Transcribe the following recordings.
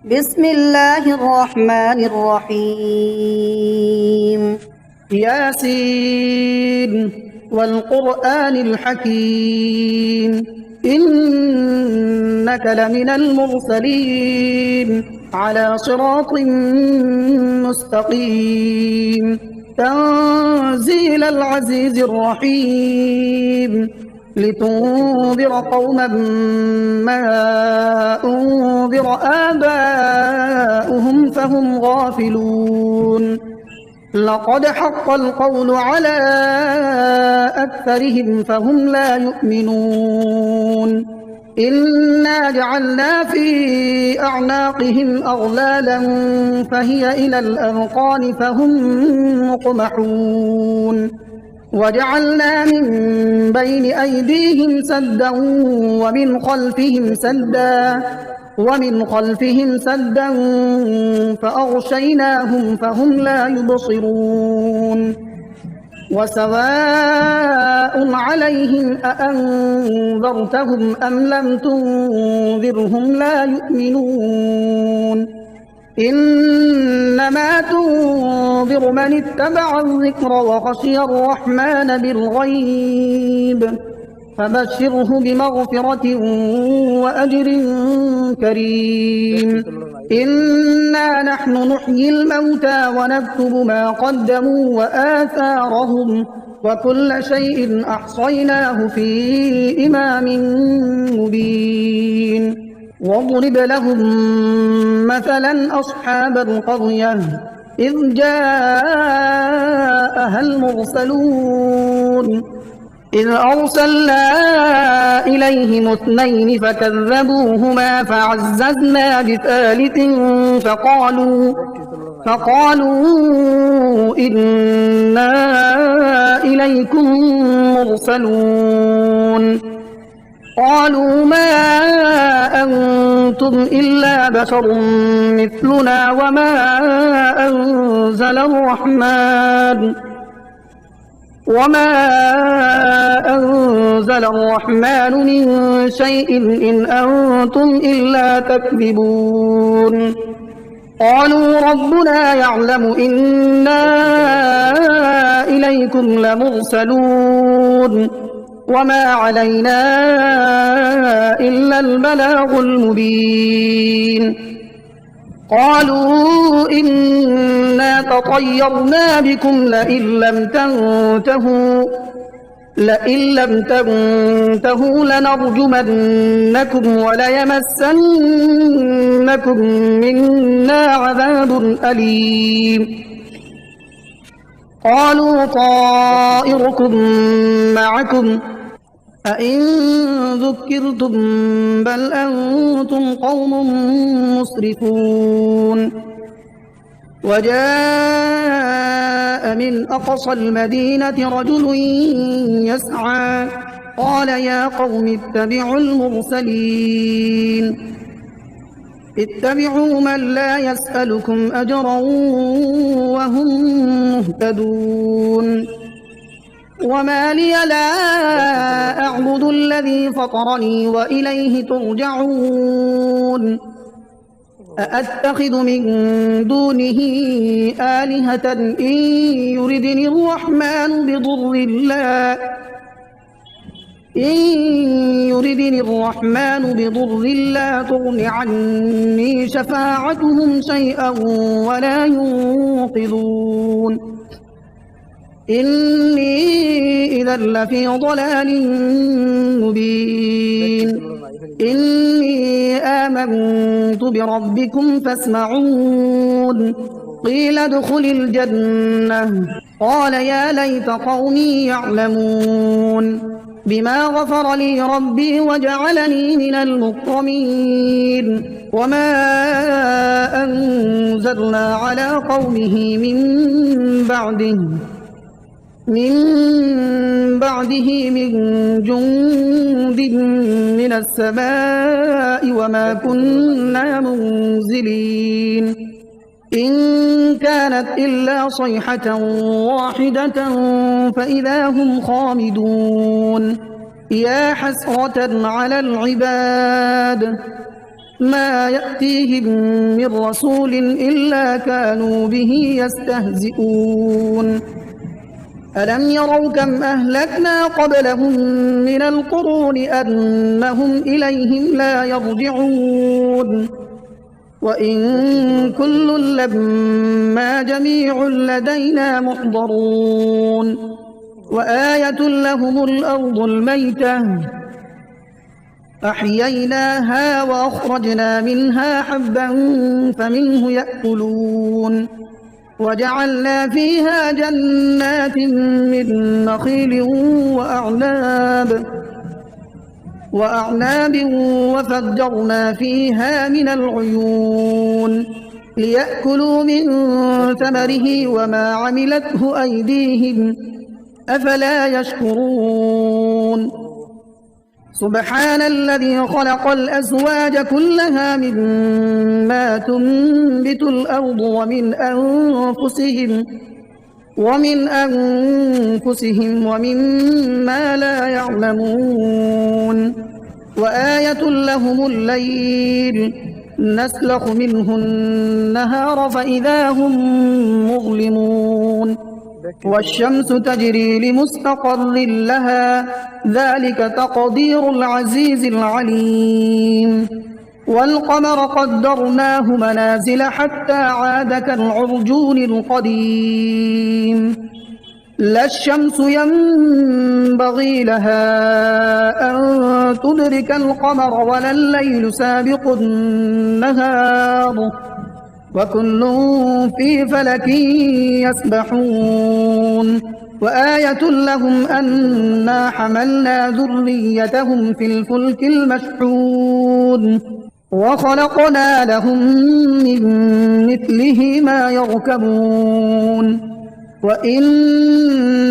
بسم الله الرحمن الرحيم. ياسين والقرآن الحكيم إنك لمن المرسلين على صراط مستقيم تنزيل العزيز الرحيم لتنذر قوما ما أنذر آباؤهم فهم غافلون لقد حق القول على أكثرهم فهم لا يؤمنون إنا جعلنا في أعناقهم أغلالا فهي إلى الأذقان فهم مقمحون وجعلنا من بين أيديهم سدا ومن خلفهم سدا فأغشيناهم فهم لا يبصرون وسواء عليهم أأنذرتهم أم لم تنذرهم لا يؤمنون إنما تنذر من اتبع الذكر وخشي الرحمن بالغيب فبشره بمغفرة وأجر كريم إنا نحن نحيي الموتى ونكتب ما قدموا وآثارهم وكل شيء أحصيناه في إمام مبين واضرب لهم مثلا أصحاب القرية إذ جاءها المرسلون إذ أرسلنا إليهم اثنين فكذبوهما فعززنا بثالث فقالوا إنا إليكم مرسلون قالوا ما أنتم إلا بشر مثلنا وما أنزل الرحمن من شيء إن أنتم إلا تكذبون قالوا ربنا يعلم إنا إليكم لمرسلون وما علينا إلا البلاغ المبين قالوا إنا تطيرنا بكم لئن لم تنتهوا لنرجمنكم وليمسنكم منا عذاب أليم قالوا طائركم معكم أئن ذكرتم بل أنتم قوم مسرفون وجاء من أقصى المدينة رجل يسعى قال يا قوم اتبعوا المرسلين اتبعوا من لا يسألكم أجرا وهم مهتدون وما لي لا أعبد الذي فطرني وإليه ترجعون أأتخذ من دونه آلهة إن يردني الرحمن بضر لا تغن عني شفاعتهم شيئا ولا ينقذون إني إذا لفي ضلال مبين إني آمنت بربكم فاسمعون قيل ادخل الجنة قال يا ليت قومي يعلمون بما غفر لي ربي وجعلني من المكرمين وما أنزلنا على قومه من بعده من جند من السماء وما كنا منزلين إن كانت إلا صيحة واحدة فإذا هم خامدون يا حسرة على العباد ما يأتيهم من رسول إلا كانوا به يستهزئون ألم يروا كم أهلكنا قبلهم من القرون أنهم إليهم لا يرجعون وإن كل لما جميع لدينا محضرون وآية لهم الأرض الميتة أحييناها وأخرجنا منها حبا فمنه يأكلون وجعلنا فيها جنات من نخيل وأعناب وفجرنا فيها من العيون ليأكلوا من ثمره وما عملته أيديهم أفلا يشكرون سبحان الذي خلق الأزواج كلها مما تنبت الأرض ومن أنفسهم ومما لا يعلمون وآية لهم الليل نسلخ منه النهار فإذا هم مظلمون والشمس تجري لمستقر لها ذلك تقدير العزيز العليم والقمر قدرناه منازل حتى عاد كالعرجون القديم لا الشمس ينبغي لها أن تدرك القمر ولا الليل سابق النهار وكل في فلك يسبحون وآية لهم أنا حملنا ذريتهم في الفلك المشحون وخلقنا لهم من مثله ما يركبون وإن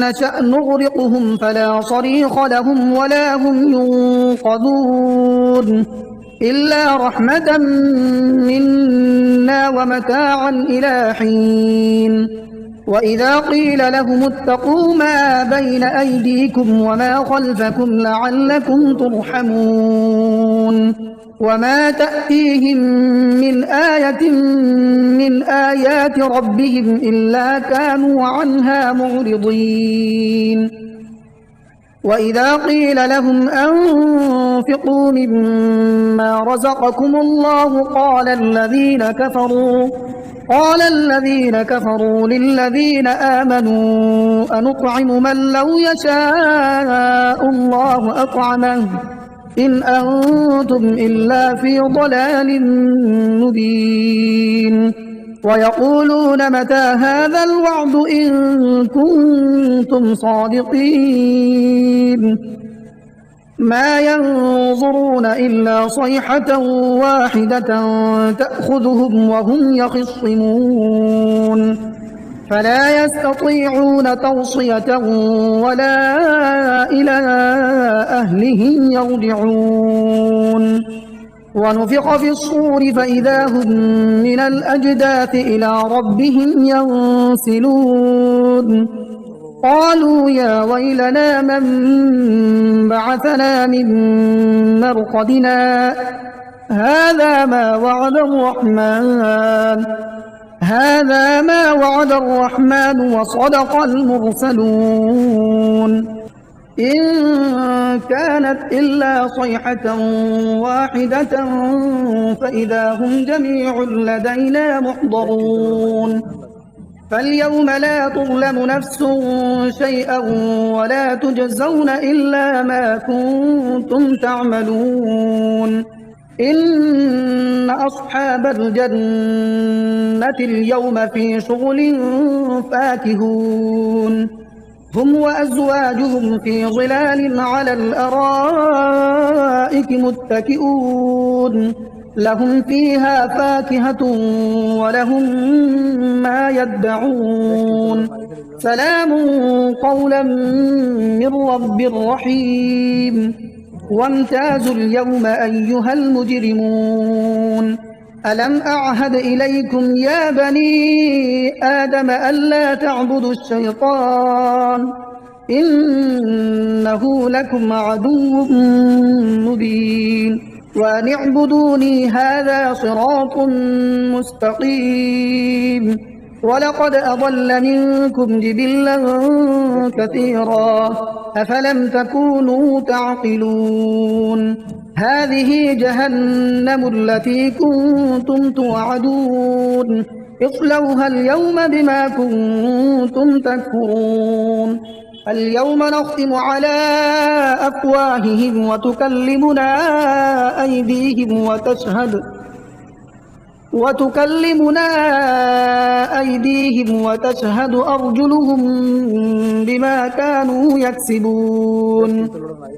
نشأ نغرقهم فلا صريخ لهم ولا هم ينقذون إلا رحمة منا ومتاعا إلى حين وإذا قيل لهم اتقوا ما بين أيديكم وما خلفكم لعلكم ترحمون وما تأتيهم من آية من آيات ربهم إلا كانوا عنها معرضين وإذا قيل لهم أنفقوا مما رزقكم الله قال الذين كفروا للذين آمنوا أنطعم من لو يشاء الله أطعمه إن أنتم إلا في ضلال مبين ويقولون متى هذا الوعد إن كنتم صادقين ما ينظرون إلا صيحة واحدة تأخذهم وهم يخصمون فلا يستطيعون توصية ولا إلى أهلهم يرجعون ونفخ في الصور فإذا هم من الأجداث إلى ربهم ينسلون قالوا يا ويلنا من بعثنا من مرقدنا هذا ما وعد الرحمن وصدق المرسلون إن كانت إلا صيحة واحدة فإذا هم جميع لدينا محضرون فاليوم لا تظلم نفس شيئا ولا تجزون إلا ما كنتم تعملون إن أصحاب الجنة اليوم في شغل فاكهون هم وأزواجهم في ظلال على الأرائك متكئون لهم فيها فاكهة ولهم ما يدعون سلام قولا من رب رحيم وامتازوا اليوم أيها المجرمون ألم أعهد إليكم يا بني آدم ألا تعبدوا الشيطان إنه لكم عدو مبين وأن اعبدوني هذا صراط مستقيم. ولقد أضل منكم جبلا كثيرا أفلم تكونوا تعقلون. هذه جهنم التي كنتم توعدون اصلوها اليوم بما كنتم تكفرون. اليوم نختم على أفواههم وتكلمنا أيديهم وتشهد أرجلهم بما كانوا يكسبون.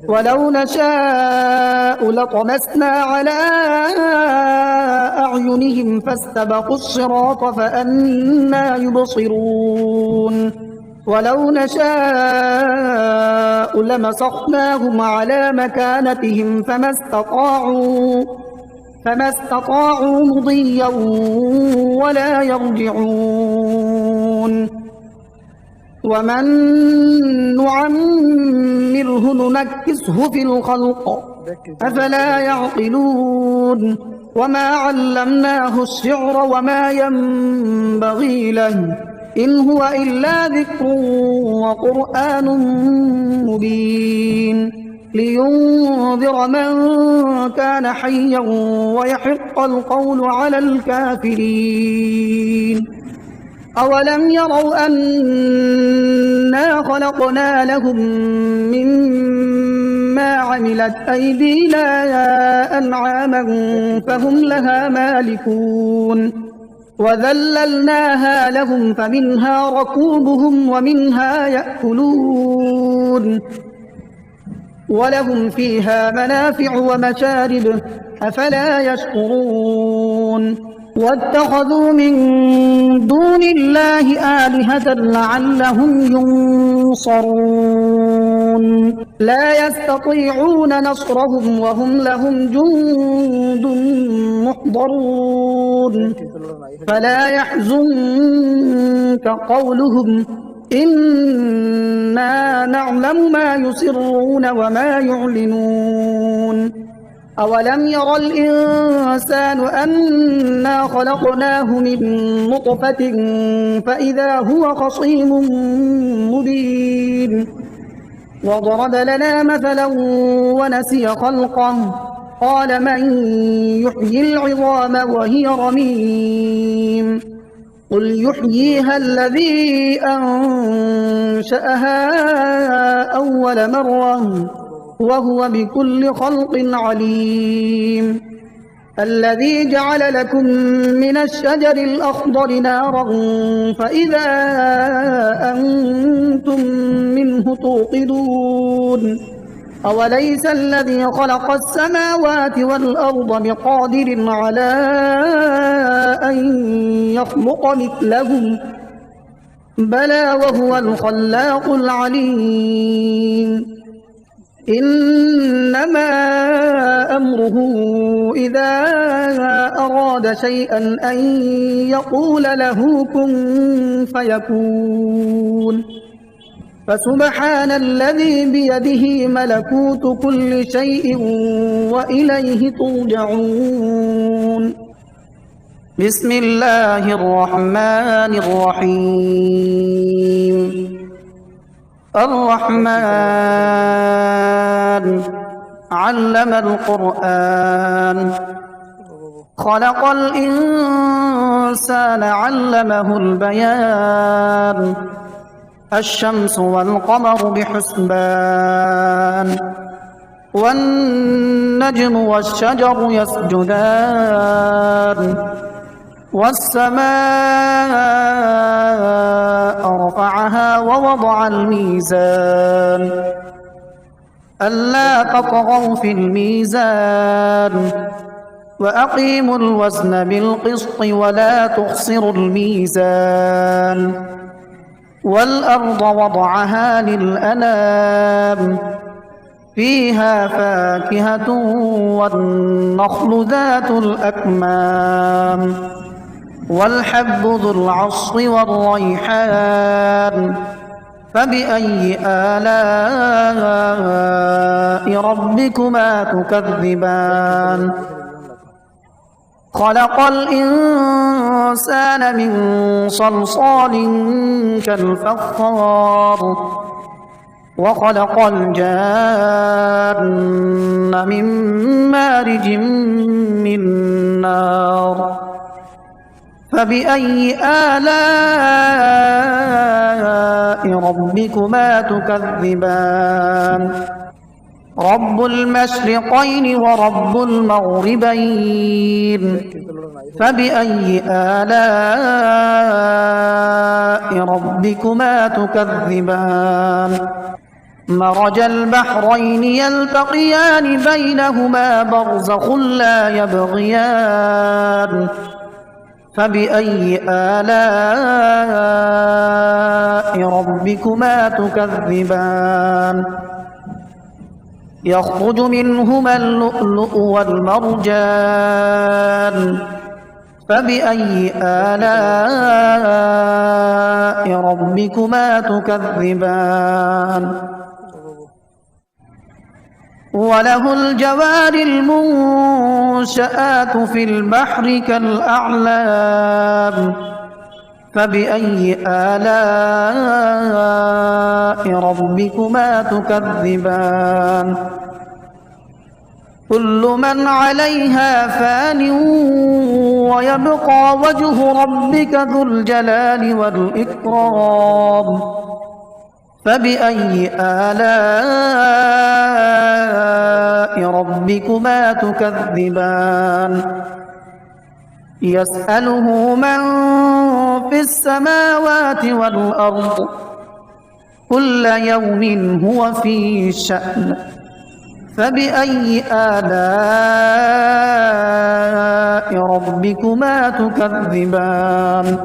ولو نشاء لطمسنا على أعينهم فاستبقوا الصراط فأنى يبصرون. ولو نشاء لمسخناهم على مكانتهم فما استطاعوا مضيا ولا يرجعون. ومن نعمره ننكسه في الخلق أفلا يعقلون. وما علمناه الشعر وما ينبغي له إن هو إلا ذكر وقرآن مبين لينذر من كان حيا ويحق القول على الكافرين. أولم يروا أنا خلقنا لهم مما عملت أيدينا أنعاما فهم لها مالكون وذللناها لهم فمنها ركوبهم ومنها يأكلون ولهم فيها منافع ومشارب أفلا يشكرون. واتخذوا من دون الله آلهة لعلهم ينصرون لا يستطيعون نصرهم وهم لهم جند محضرون. فلا يحزنك قولهم إنا نعلم ما يسرون وما يعلنون. أولم ير الإنسان أنا خلقناه من نطفة فإذا هو خصيم مبين. وضرب لنا مثلا ونسي خلقه قال من يحيي العظام وهي رميم قل يحييها الذي أنشأها أول مرة وهو بكل خلق عليم. الذي جعل لكم من الشجر الأخضر نارا فإذا أنتم منه توقدون. أوليس الذي خلق السماوات والأرض بقادر على أن يخلق مثلهم بلى وهو الخلاق العليم. إنما أمره إذا أراد شيئا أن يقول له كن فيكون. فسبحان الذي بيده ملكوت كل شيء وإليه ترجعون. بسم الله الرحمن الرحيم. الرحمن علم القرآن خلق الإنسان علمه البيان. الشمس والقمر بحسبان والنجم والشجر يسجدان والسماء رفعها ووضع الميزان ألا تطغوا في الميزان وأقيموا الوزن بالقسط ولا تخسروا الميزان. والأرض وضعها للأنام فيها فاكهة والنخل ذات الأكمام والحب ذو العصف والريحان فبأي آلاء ربكما تكذبان خلق الإنسان من صلصال كالفخار وخلق الجان من مارج من نار فبأي آلاء ربكما تكذبان رب المشرقين ورب المغربين فبأي آلاء ربكما تكذبان مرج البحرين يلتقيان بينهما برزخ لا يبغيان فبأي آلاء ربكما تكذبان يخرج منهما اللؤلؤ والمرجان فبأي آلاء ربكما تكذبان وله الجوار المنشآت في البحر كالأعلام فبأي آلاء ربكما تكذبان كل من عليها فان ويبقى وجه ربك ذو الجلال والإكرام فبأي آلاء ربكما تكذبان يسأله من في السماوات والأرض كل يوم هو في شأن فبأي آلاء ربكما تكذبان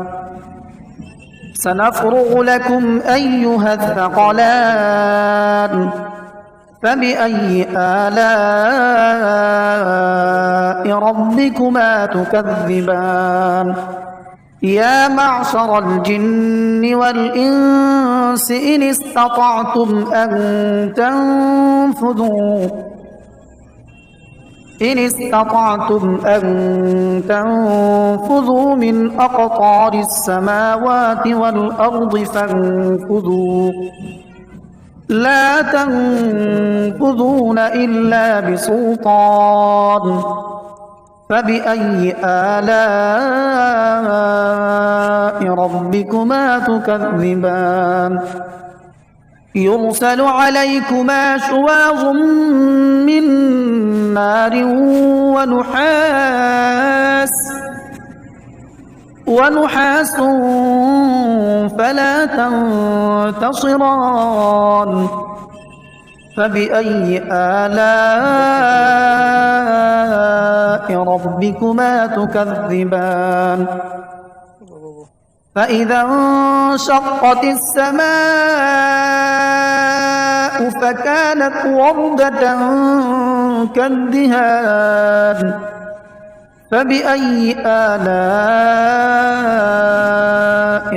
سنفرغ لكم أيها الثقلان فبأي آلاء ربكما تكذبان يا معشر الجن والإنس إن استطعتم أن تنفذوا من أقطار السماوات والأرض فانفذوا لا تنفذون إلا بسلطان فبأي آلاء ربكما تكذبان يرسل عليكما شواظ من نار ونحاس فلا تنتصران فبأي آلاء ربكما تكذبان فإذا انشقت السماء فكانت وردة كالدهان فبأي آلاء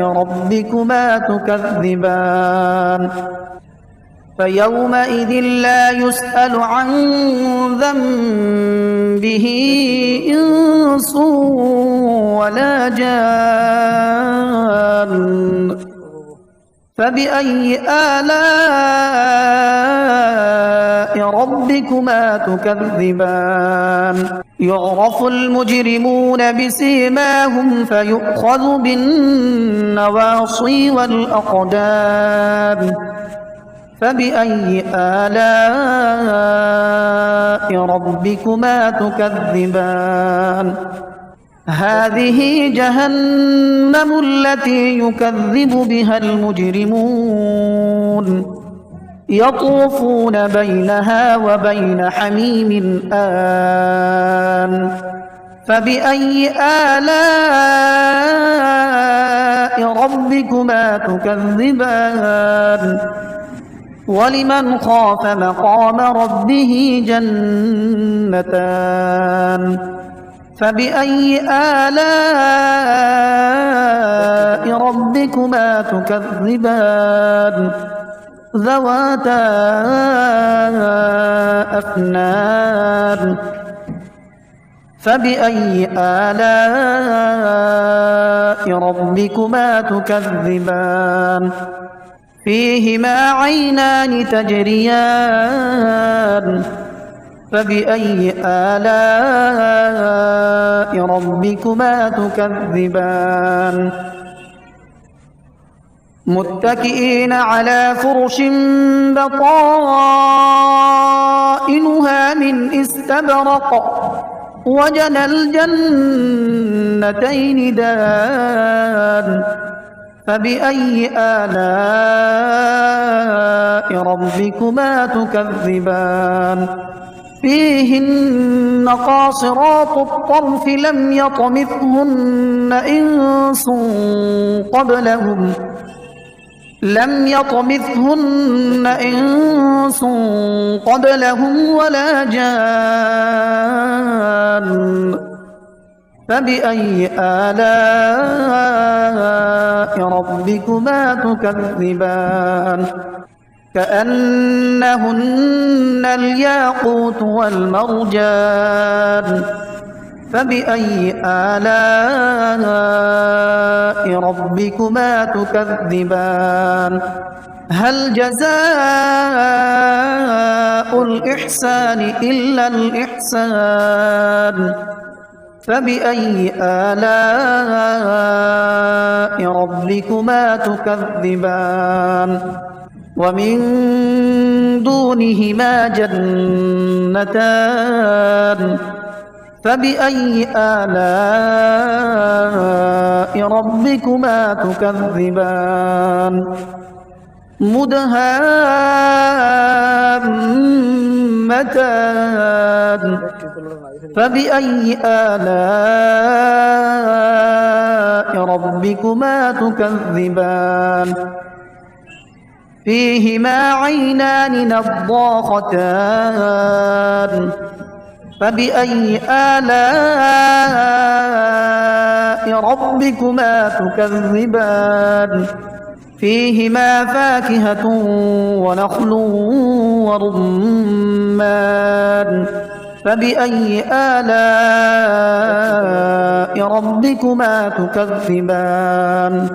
ربكما تكذبان فيومئذ لا يسأل عن ذنبه إنس ولا جان فبأي آلاء ربكما تكذبان يعرف المجرمون بسيماهم فيؤخذ بالنواصي والأقدام فبأي آلاء ربكما تكذبان هذه جهنم التي يكذب بها المجرمون يطوفون بينها وبين حميم آن فبأي آلاء ربكما تكذبان ولمن خاف مقام ربه جنتان فبأي آلاء ربكما تكذبان ذواتا أفنان فبأي آلاء ربكما تكذبان فيهما عينان تجريان فبأي آلاء ربكما تكذبان متكئين على فرش بطائنها من استبرق وجنى الجنتين دان فبأي آلاء ربكما تكذبان فيهن قاصرات الطرف لم يطمثهن إنس قبلهم ولا جان فبأي آلاء ربكما تكذبان كأنهن الياقوت والمرجان فبأي آلاء ربكما تكذبان هل جزاء الإحسان إلا الإحسان فبأي آلاء ربكما تكذبان ومن دونهما جنتان فبأي آلاء ربكما تكذبان مدهامتان فبأي آلاء ربكما تكذبان فيهما عينان نضاختان فبأي آلاء ربكما تكذبان فيهما فاكهة ونخل ورمان فبأي آلاء ربكما تكذبان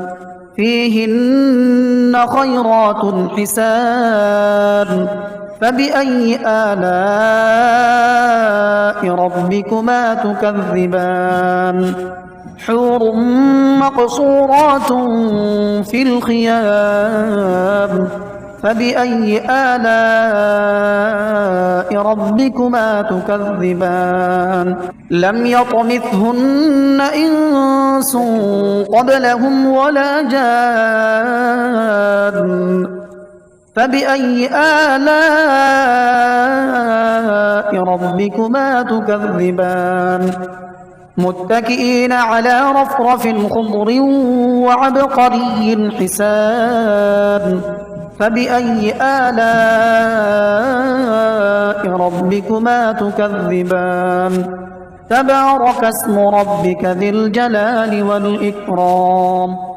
فيهن خيرات حسان فبأي آلاء ربكما تكذبان حور مقصورات في الخيام فبأي آلاء ربكما تكذبان لم يطمثهن إنس قبلهم ولا جان فبأي آلاء ربكما تكذبان متكئين على رفرف خضر وعبقري حسان فبأي آلاء ربكما تكذبان تبارك اسم ربك ذي الجلال والإكرام